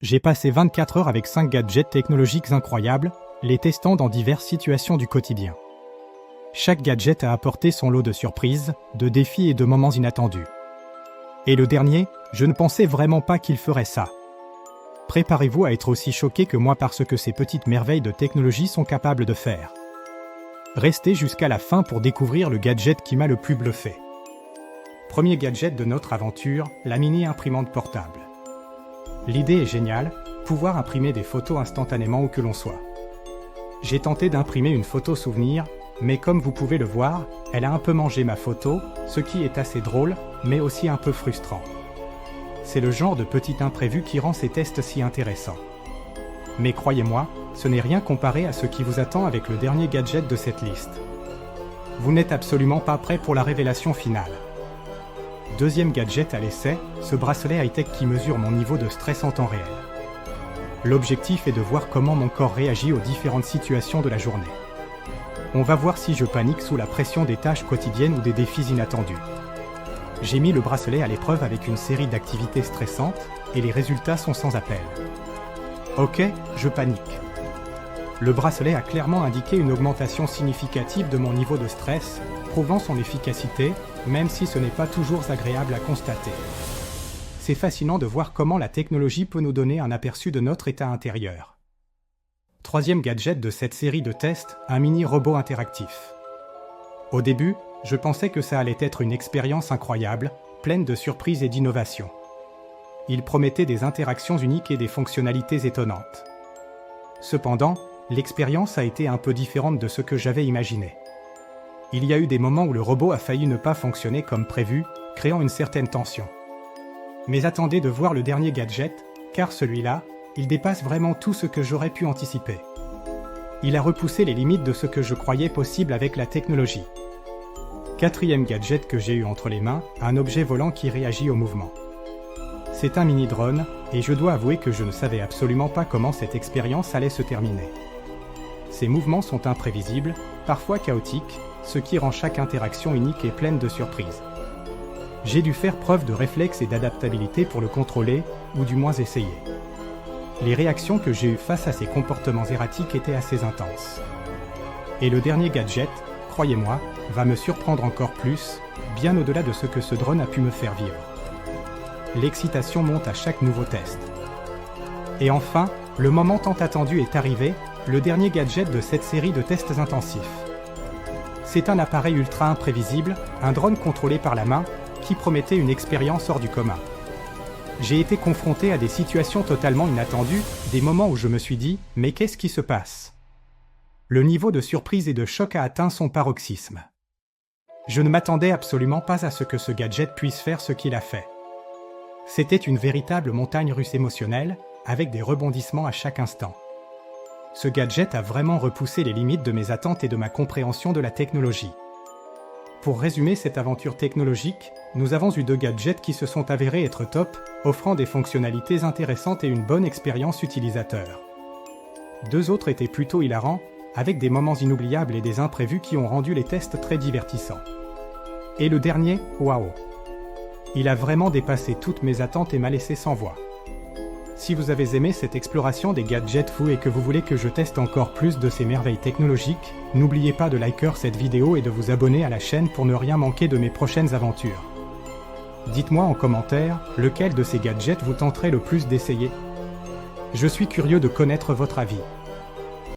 J'ai passé 24 heures avec 5 gadgets technologiques incroyables, les testant dans diverses situations du quotidien. Chaque gadget a apporté son lot de surprises, de défis et de moments inattendus. Et le dernier, je ne pensais vraiment pas qu'il ferait ça. Préparez-vous à être aussi choqué que moi par ce que ces petites merveilles de technologie sont capables de faire. Restez jusqu'à la fin pour découvrir le gadget qui m'a le plus bluffé. Premier gadget de notre aventure, la mini imprimante portable. L'idée est géniale, pouvoir imprimer des photos instantanément où que l'on soit. J'ai tenté d'imprimer une photo souvenir, mais comme vous pouvez le voir, elle a un peu mangé ma photo, ce qui est assez drôle, mais aussi un peu frustrant. C'est le genre de petit imprévu qui rend ces tests si intéressants. Mais croyez-moi, ce n'est rien comparé à ce qui vous attend avec le dernier gadget de cette liste. Vous n'êtes absolument pas prêt pour la révélation finale. Deuxième gadget à l'essai, ce bracelet high-tech qui mesure mon niveau de stress en temps réel. L'objectif est de voir comment mon corps réagit aux différentes situations de la journée. On va voir si je panique sous la pression des tâches quotidiennes ou des défis inattendus. J'ai mis le bracelet à l'épreuve avec une série d'activités stressantes, et les résultats sont sans appel. Ok, je panique. Le bracelet a clairement indiqué une augmentation significative de mon niveau de stress, prouvant son efficacité, même si ce n'est pas toujours agréable à constater. C'est fascinant de voir comment la technologie peut nous donner un aperçu de notre état intérieur. Troisième gadget de cette série de tests, un mini robot interactif. Au début, je pensais que ça allait être une expérience incroyable, pleine de surprises et d'innovations. Il promettait des interactions uniques et des fonctionnalités étonnantes. Cependant, l'expérience a été un peu différente de ce que j'avais imaginé. Il y a eu des moments où le robot a failli ne pas fonctionner comme prévu, créant une certaine tension. Mais attendez de voir le dernier gadget, car celui-là, il dépasse vraiment tout ce que j'aurais pu anticiper. Il a repoussé les limites de ce que je croyais possible avec la technologie. Quatrième gadget que j'ai eu entre les mains, un objet volant qui réagit au mouvement. C'est un mini-drone, et je dois avouer que je ne savais absolument pas comment cette expérience allait se terminer. Ces mouvements sont imprévisibles, parfois chaotiques, ce qui rend chaque interaction unique et pleine de surprises. J'ai dû faire preuve de réflexe et d'adaptabilité pour le contrôler, ou du moins essayer. Les réactions que j'ai eues face à ces comportements erratiques étaient assez intenses. Et le dernier gadget, croyez-moi, va me surprendre encore plus, bien au-delà de ce que ce drone a pu me faire vivre. L'excitation monte à chaque nouveau test. Et enfin, le moment tant attendu est arrivé, le dernier gadget de cette série de tests intensifs. C'est un appareil ultra imprévisible, un drone contrôlé par la main, qui promettait une expérience hors du commun. J'ai été confronté à des situations totalement inattendues, des moments où je me suis dit « mais qu'est-ce qui se passe ?» Le niveau de surprise et de choc a atteint son paroxysme. Je ne m'attendais absolument pas à ce que ce gadget puisse faire ce qu'il a fait. C'était une véritable montagne russe émotionnelle, avec des rebondissements à chaque instant. Ce gadget a vraiment repoussé les limites de mes attentes et de ma compréhension de la technologie. Pour résumer cette aventure technologique, nous avons eu 2 gadgets qui se sont avérés être top, offrant des fonctionnalités intéressantes et une bonne expérience utilisateur. 2 autres étaient plutôt hilarants, avec des moments inoubliables et des imprévus qui ont rendu les tests très divertissants. Et le dernier, waouh! Il a vraiment dépassé toutes mes attentes et m'a laissé sans voix. Si vous avez aimé cette exploration des gadgets fous et que vous voulez que je teste encore plus de ces merveilles technologiques, n'oubliez pas de liker cette vidéo et de vous abonner à la chaîne pour ne rien manquer de mes prochaines aventures. Dites-moi en commentaire, lequel de ces gadgets vous tenterait le plus d'essayer? Je suis curieux de connaître votre avis.